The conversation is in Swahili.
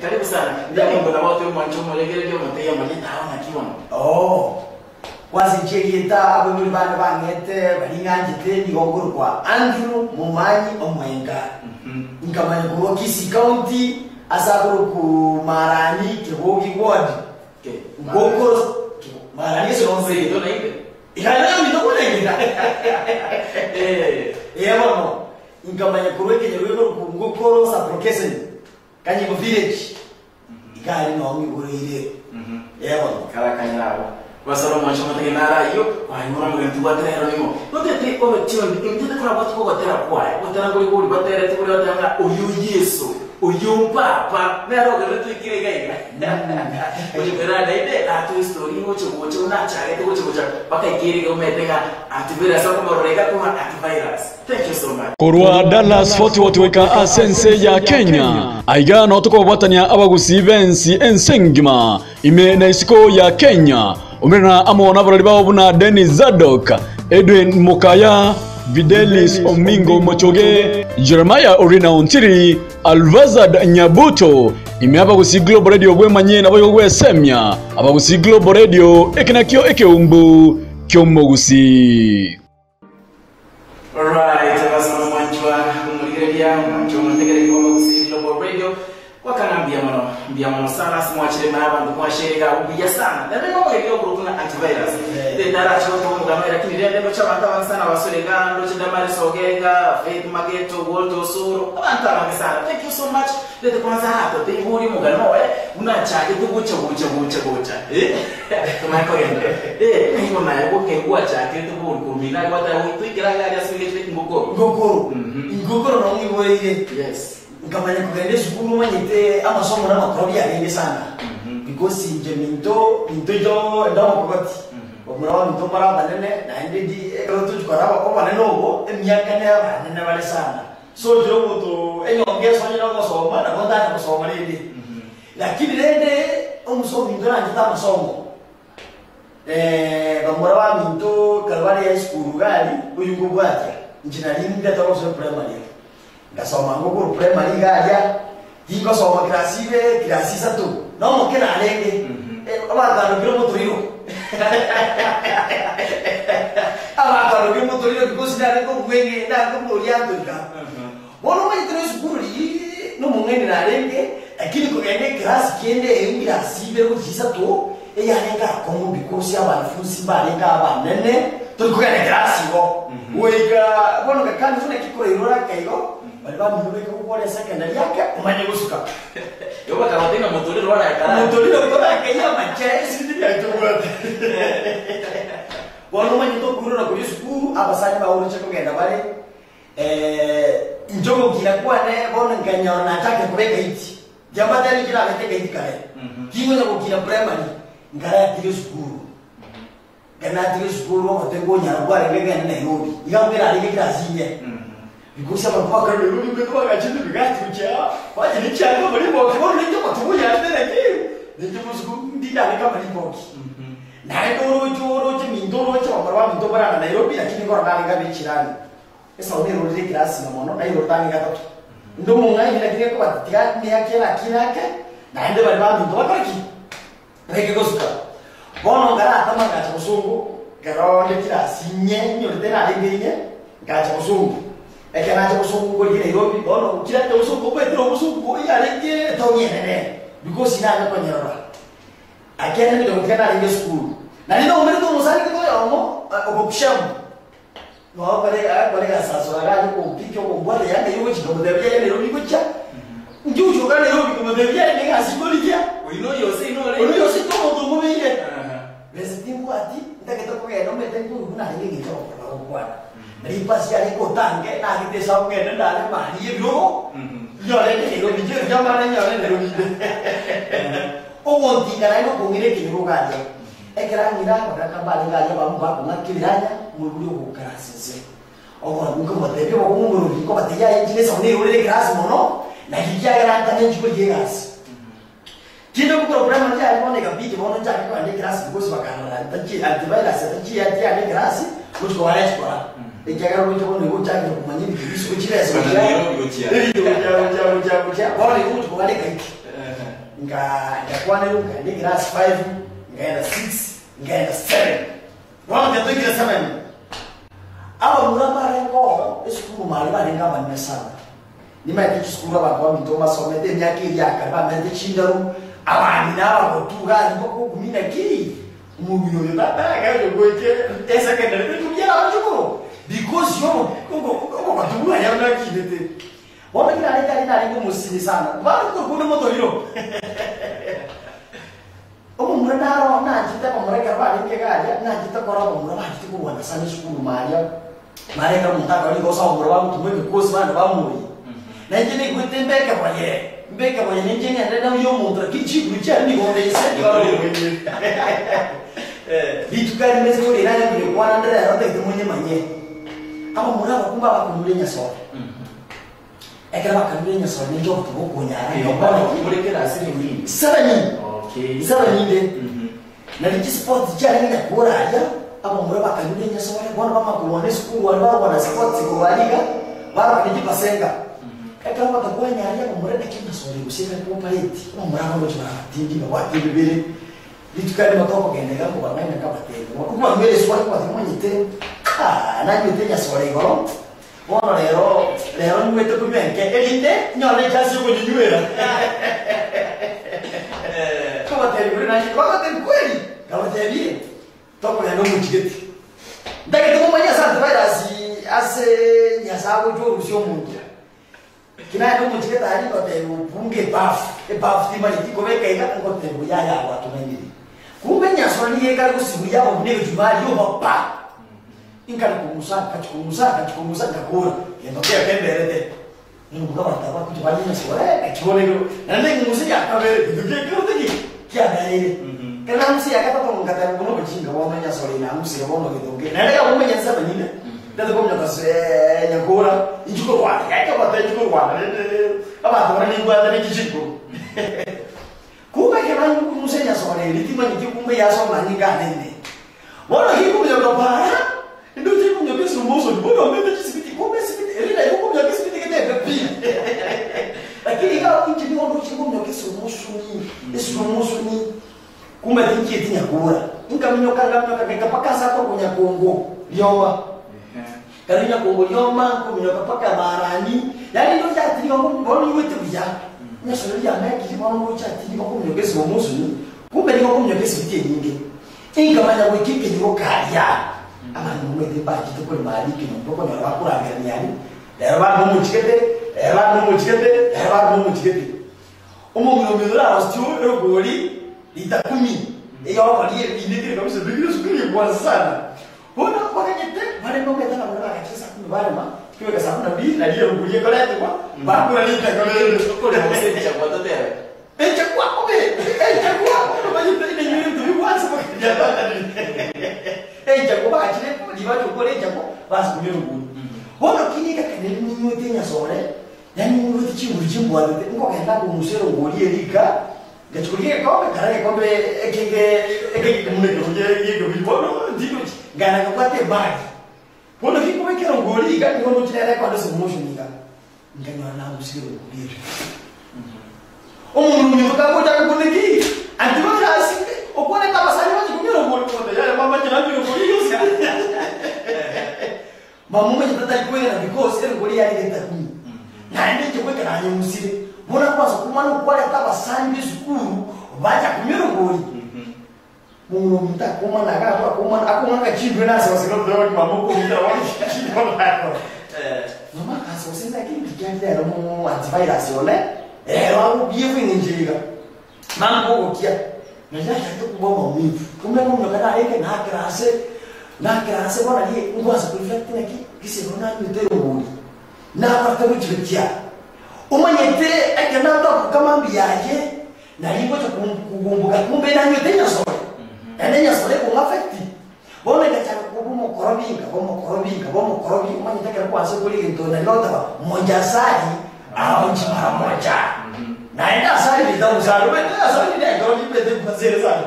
Karibu sana. Ndio mambo na watu mwanchomo legere ndio mteya majita hawana kiwano. Oh. Wazinchegita abo muri bana bangete baringangite ni gokuru kwa Andrew Mumanyi Omwenga. Nkamanya ko Kisi County asakuru ku Marani Kibogi ward. Gokuru Marani so nse ndo na ibe. Ikana mi ndo kule ngira. Bano. Nkamanya ko weke rwego ku Gokuru Saprokesen. Kanyi ko village. Ikari no mi gorire. Bano kala kanyarawo. Wasalo mwancho matake nara iyo wanyura mu bintu batera nimo notete ko batiyo intete kora batiko batera kwaye batera ngoli goli batera tiko batanga uyu Yesu uyu papa nero gare tukire gaiga uyu berada ide atu history ngocho na chare to ngocho bakaikiri umetega antivirus kama rega kuma antivirus. Thank you so much. Korwa Dallas Fort Wotweka asense ya Kenya aiga no tukobotania abagusi bensi ensengima ime na isiko ya Kenya Umena amona barali bawo buna Dennis Zadok, Edwin Mokaya, Videlis Omingo Mochoge, Jeremiah Orina Ontiri, Alvazad Nyabuto, ime abagusi Global Radio gwemanye na boyo gwesemya, abagusi Global Radio ekinakyo ekeumbu kyomogusi. Alright, abasoma mwanjwa umuligeria mwanjwa mwategere abagusi Global Radio. Wakanambia mano sana simwachire abantu mwashirika ubiya sana ndabona ngo kurukuna antivirus ndara cyo mugano lakini rero cy'abantu sana basorega ndo cy'ndamari sogega Faith Mageto Waldo Suro abantu abangi sana. Thank you so much. Lete kwanza hapo tiburi mugano unachaje tugucha tumako yende hiyo nayo boke kuacha kitu buri kumina wata wikigira ya swile ngokoro no ngiwe. Yes. Nkamanya kugende shukuru manyite amasomo na makrobi yagende sana because nje minto jo ndawo kokoti omurawa minto mara banene na ndidi eroto tukaraba ko banene obo emyaka ne abanene bale sana so jiro muto enyongeso nyina ngosoma na konda na kusoma lindi lakini rende omusomo minto na njita masomo bamurawa minto kalwari ya school gali uyungu bwati njina linga tawo so primary ngasoma ngoko primary gaja hingo soma klasi satu no mokena alenge abagano biro motoriro abagano biro motoriro because ndane ko gwenge na ko moriando nga bono mai tres guri no mungeni na alenge akili ko ende klasi kende klasi biro satu eyanenga komo because abafusi balenga abanene to ko ende klasi go wega bono kakani funa kikorera kaigo Baliba mnubeka kubole secondary yake umanye gusuka. Yoba kabatenga motolero wala yakala. Motolero kwa kenya manchesi ndi yatubata. Wano manye to kurura kuri sukuru abasanye bawo cyo kugenda bale njogo kila kwa ne bono nganya na atake kubeka iti. Jamba dali kila atake iti kale. Kingo na kukila primary ngara tiri sukuru. Kana tiri sukuru mo tengo nyarwa ngega na Nairobi. Yambira ali kila sinye. Because I'm a fucker, you go to a gym, you got to chair. Why did you check over the box? What did you want to do? Then you must go to the company box. Naito, Joro, Mindo, Chomara, Dobra, Nairobi, and King Goranaga Chirani. It's only really class in the mono, I wrote down about. No more like what Tiat Miaka, Kinaka, Nanda Badu, Doraki. Regoska. Bono Garata, Gachosungo, Garon, the class, Yen, you're then I didn't Gachosungo. Ekana cha musungu ko gire Nairobi bono kila cha musungu ko petro musungu ya leke to nyene because ina ko nyora akena ni dokana ile school na ndio umeri to musani ko yomo oboksham no pare sasa raga ko pikyo ko bwale ya ndio chido mudebya ya Nairobi ko cha njuju ga Nairobi ko mudebya ni asikolija uino yose to mo mo bile bese timbu ati ndaketa ko ya no metengu kuna ile ngito ko kwa Ripas ya ko tange na kite sau ke ndale mani bro yole ni ro bije jamana yole ni ro bije o wonti kana no ko ngire ki ro gaje e kra ngira ko ka ba ngaje ba mba ko ngakiranya mu buri ko krasese o ko ngo mo te ko mo ro ko ba te ya njine sa ni ro le kras mo no na ki ya gara ta ni ko je gas kino ko problema ya ko ne ga bije mo no ja ko ni kras ko so ka na ta ji antivirus ta ji ya ni kras ko ko wala ko Ejagara wito ko ngo cyangwa kumanyira ibisu kukireza cyangwa bone umuntu ko ari kayiki Ngakuwa niruka ndi class 5 ngaenda 6 ngaenda 7 wala ndio 7 aba murama rengo esukuru mali barenga banne sana nima ikisukuru abagwa mitoma somete myaki yaka bamende chindaru abandi naba gotuga ngo kumina ki umubiro yo bataga yo goje esa ke ndere tubyara abajukuru because yo ngo batuga yana kidete wona kila nari ngumusini sana bari kuno moto hiro omo murana najita bamureka bari kegaja najita kora bamura bari kuwana sana sukuru maria mareka mutaka wali gosa umurwa mutumwe because bana bamuri najine gutembeka kwaye mbeka kwaye njenge ndana yo mundra kichi kucha ni gonde ise bitukari meze muri nana kuri kwana ndara rote kumunye manye aba muraba kumba bakumulenya so ekera bakamulenya so ni njo tukunyara yo bana kurekera asiri mbili sarani okay sarani de na liki sport jari na kuraya aba muraba bakamulenya so bana bamakulwane school wali bana sport kuwaliga bana bakijipasenga ekera bakakwanyara aba muraba kinda so usika ko paleti aba muraba ngo tindi ba wati bibere bitukari makoko gendega ko banganya kabatego wakuba mbere swali kwa timonyite na nyutenya swali go bona lero mwete kubenke elite nyone chasi ko nyuera kabatego na kabatego kweli kabatego toko ya no mujigeti ndake to manya sa virus ase nyasago jo rusio mundu kina no mujigeta ari kabatego bunge baf timani tikobeka ina kabatego ya watu wengi kumbe nyasoni yeka kusibu yao mnebe jumali yo bapa inkana kumusa ngakura yendokea kenderete ngumbuka bataba kujwali nyasore kachone ngo nane ngumusi yakabere duke kurutiki kiagalere kana musi yakata to ngata ngono bichinga wona nyasore na musi yabono gidoke nane ya umenya nsaba nyine ndazo komnya kase nyakura injuko kwa yaka bata injuko kwa aba bora ni ngwa ndani kichiko kumbe kana musenya sore litima ni kumbe ya so maninga nene wala hiku ya baba ndio timu ya pesa mozo mbona mbele kisibiti kumbe sibiti elina yuko ya kisibiti kete pepi lakini kama kinchi ni ndo chimu ya kesi mozo ni kumbe tinchi tinya kura ngamnyoka paka sako kunya Kongo yoma karinya Kongo yoma kumnyoka paka marani yani ndio chati ngo mbona yote kuja nyasori ya meki kibona ngo chati ngo kumnyoka kesi mozo ni kumbe ngo kumnyoka kesi biti nyingi ingamanya wikipe ngo kaya abantu mwete baje tukole maliki mpoko na bakurangani yani abantu mukigete umuntu muzura wasityo egoli litakumi iyo abaliye bindikire kabisa bigire sukuri kwa sana bona wakanyete bale ngometa na bala kisa kubarema kiwe kasana bi na liye nguye kolete kwa bakura litakole sokole mose cha kwa totera echa kwa obe echa kwa bajite ine nyuri tu kwanza kwa echa kwa bachile libacho kole echa kwa basi kunyo nguye bona kinika kaneli nyote nyasore yani nguruti chimbo ande ngo kenda ku musero ngoliye lika gachukulie kombe karaye kombe ekenge muneke yego bibono ndiko ngana kwate bagi bona kiko wekero ngoli ga ngono chere kwa ndo motionika nganywa na musero ngoliye umuntu nyuka ko takuniki antibara asike okone tabasani baje kumiro ngoli konde yale mama jinabiro ngoli yose mamunga jitata kwera because ngoli yali ntakuni nande chikweka nanye musire bona kwaso kumana kwale tabasani bisukuru baje kumiro ngoli mungu mtakoma na gato akumanga chindwe nase wasikolo mamoko mita wani chindwe bako mama kaso usenza kintu kyandera mu antivirus yone wangu biyefu injiriga mambo okia naja cyo kuboma mwivu kumbe mungu kana yake na krase bona ni ngwaza kulifect na kisi rona nyutero muri na kwata kuchikia umanyete akananda kama mbiyaje na lipo cha kugumbuka kumbe na nyutenya so enenya so ko affect bona kacha kubumo korobinga umanyete kana kwanza kuli ntona lota monjasari au chimara moja naenda asali ndio usalo asali ndio ndio pete kuzere sana